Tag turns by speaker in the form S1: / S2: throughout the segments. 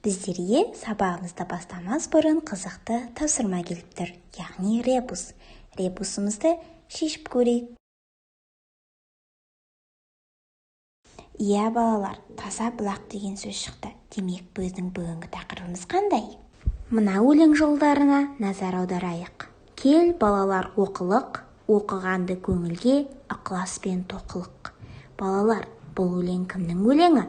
S1: Біздерге сабағымызды бастамас бұрын қызықты тапсырма келіп тұр, яғни ребус. Ребусымызды шешіп көрейік. Иә балалар, таза бұлақ деген сөз шықты. Демек біздің бүгінгі тақырыбымыз қандай? Мына өлең жолдарына назар аударайық. Кел балалар оқылық, оқығанды көңілге, ықыласпен тоқылық. Балалар, бұл өлең кімнің өлеңі?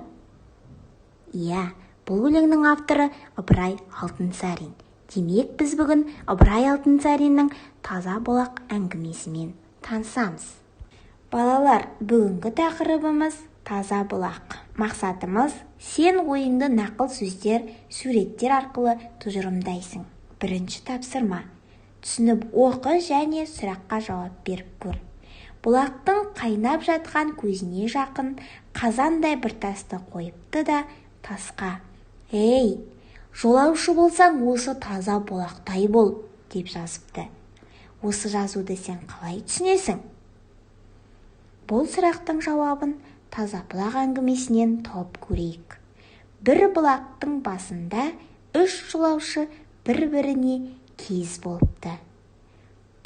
S1: Иә, бұл өлеңнің авторы Ыбырай Алтынсарин. Демек біз бүгін Ыбырай Алтынсариннің таза бұлақ әңгімесімен танысамыз. Балалар, бүгінгі тақырыбымыз таза бұлақ. Мақсатымыз сен ойыңды нақыл сөздер, суреттер арқылы тұжырымдайсың. Бірінші тапсырма. Түсініп оқы және сұраққа жауап беріп көр. Бұлақтың қайнап жатқан көзіне жақын қазандай бір тасты қойыпты да тасқа: «Ей, жолаушы болсаң осы таза бұлақтай бол», деп жазыпты. Осы жазуды сен қалай түсінесің? Бұл сұрақтың жауабын таза бұлақ әңгімесінен тауып көрейік. Бір бұлақтың басында 3 жолаушы бір-біріне кез болыпты.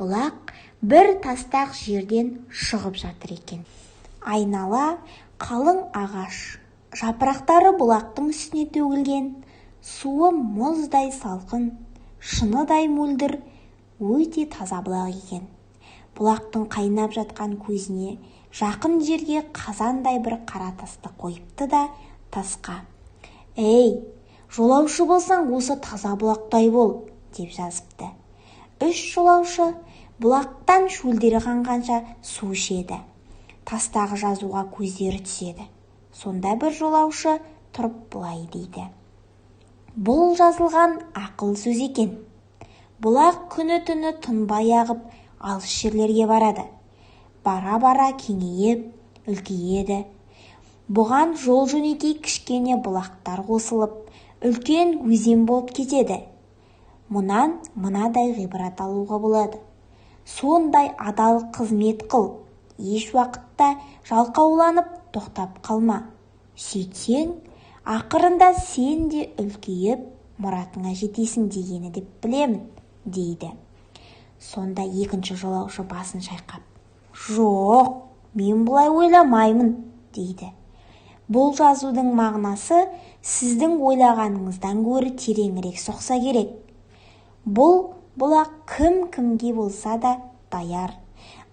S1: Бұлақ бір тастақ жерден шығып жатыр екен. Айнала қалың ағаш, жапырақтары бұлақтың үстіне төгілген, суы мұздай салқын, шыныдай мөлдір, өте таза бұлақ екен. Бұлақтың қайнап жатқан көзіне жақын жерге қазандай бір қара тасты қойыпты да тасқа: «Ей, жолаушы болсаң осы таза бұлақтай бол», деп жазыпты. 3 жолаушы бұлақтан шөлдері қанғанша су ішеді. Тастағы жазуға көздері түседі. Сонда бір жолаушы тұрып былай дейді: «Бұл жазылған ақыл сөз екен. Бұлақ күні-түні тынбай ағып алыс жерлерге барады. Бара-бара кеңейіп, үлкейеді. Бұған жол-жөнекей кішкене бұлақтар қосылып, үлкен өзен болып кетеді. Мұнан мынадай ғибрат алуға болады. Сондай адал қызмет қыл, еш уақытта жалқауланып тоқтап қалма. Сөйтсең, ақырында сен де үлкейіп, мұратыңа жетесің дегені деп білемін», дейді. Сонда екінші жолаушы басын шайқап: «Жоқ, мен бұлай ойламаймын», дейді. Бұл жазудың мағынасы сіздің ойлағаныңыздан гөрі тереңірек соқса керек. Бұл бұлақ кім-кімге болса да даяр,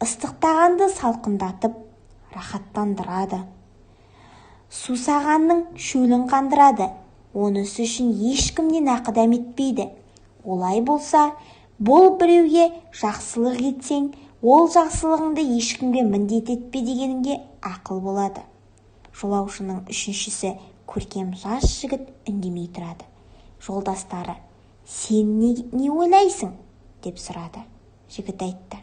S1: ыстықтағанды салқындатып, рахаттандырады. Сусағанның шөлін қандырады. Онысы үшін ешкімнен ақы дәметпейді. Олай болса, бұл біреуге жақсылық етсең, ол жақсылығыңды ешкімге міндет етпе дегенге ақыл болады». Жолаушының үшіншісі көркем жас жігіт үндемей тұрады. Жолдастары: «Сен не ойлайсың?» деп сұрады. Жігіт айтты: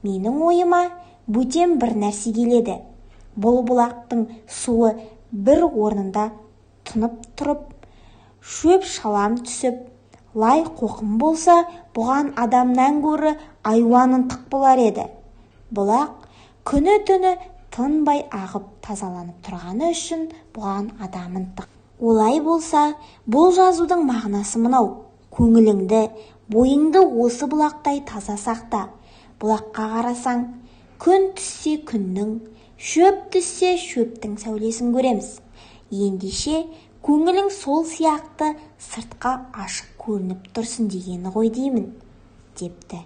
S1: «Менің ойыма бөтен бір нәрсе келеді. Бұл бұлақтың суы бір орнында тұнып тұрып, шөп шалам түсіп, лай қоқым болса, бұған адамнан гөрі айуанын тық болар еді. Бұлақ күні-түні тынбай ағып тазаланып тұрғаны үшін бұған адамын тық. Олай болса, бұл жазудың мағынасы мынау: көңіліңді, бойыңды осы бұлақтай таза сақта. Бұлаққа қарасаң, күн түссе күннің, шөп түссе шөптің сәулесін көреміз. Ендеше көңілің сол сияқты сыртқа ашық көрініп тұрсын дегені ғой деймін», депті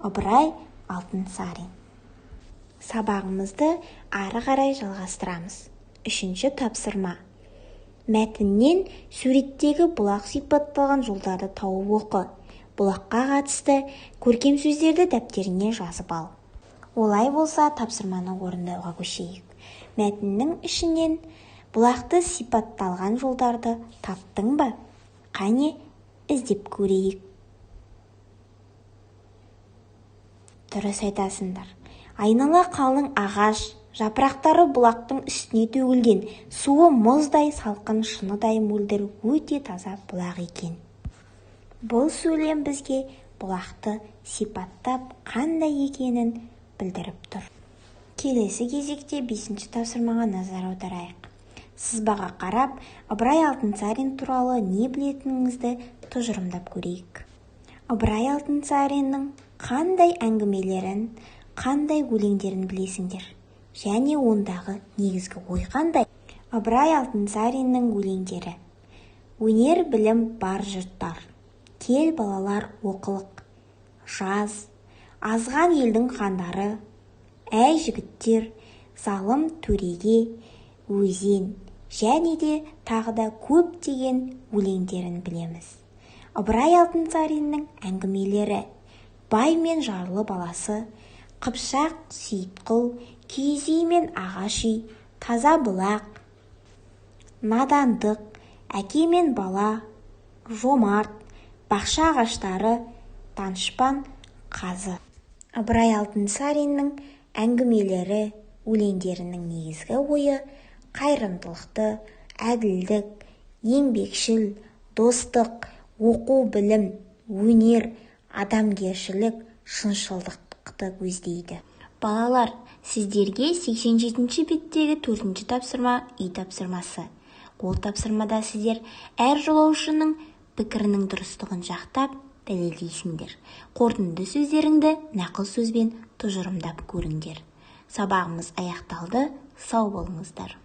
S1: Ыбырай Алтынсарин. Сабағымызды ары қарай жалғастырамыз. 3-ші тапсырма. Мәтіннен суреттегі бұлақ сипатталған жолдарды тауып оқы. Бұлаққа қатысты көркем сөздерді дәптеріңе жазып ал. Олай болса, тапсырманы орындауға көшейік. Мәтіннің ішінен бұлақты сипатталған жолдарды таптың ба? Қане, іздеп көрейік. Дұрыс айтасыңдар. Айнала қалың ағаш, жапырақтары бұлақтың үстіне төгілген, суы мұздай салқын, шыныдай мөлдір, өте таза бұлақ екен. Бұл сөйлем бізге бұлақты сипаттап қандай екенін білдіріп тұр. Келесі кезекте 5-ші тапсырмаға назар аударайық. сызбаға қарап, Ыбырай Алтынсарин туралы не білетініңізді тұжырымдап көрейік. Ыбырай Алтынсариннің қандай әңгімелерін, қандай өлеңдерін білесіңдер? Және ондағы негізгі ой қандай? Ыбырай Алтынсариннің өлеңдері: өнер білім бар жұрттар, кел балалар оқылық, жаз, азған елдің хандары, әй жігіттер, залым төреге, өзен, және де тағы да көптеген өлеңдерін білеміз. Ыбырай Алтынсариннің әңгімелері: бай мен жарлы баласы, Қыпшақ Сейітқұл, киіз үй мен ағаш үй, таза бұлақ, надандық, әке мен бала, жомарт, бақша ағаштары, данышпан қазы. Ыбырай Алтынсариннің әңгімелері, өлеңдерінің негізгі ойы қайырымдылықты, әділдік, еңбекшіл, достық, оқу білім, өнер, адамгершілік, шыншылдықты көздейді. Балалар, сіздерге 87-ші беттегі 4-ші тапсырма үй тапсырмасы. Ол тапсырмада сіздер әр жолаушының пікірінің дұрыстығын жақтап дәлелдейсіңдер. Қорытынды сөздеріңді нақыл сөзбен тұжырымдап көріңдер. Сабағымыз аяқталды. Сау болыңыздар.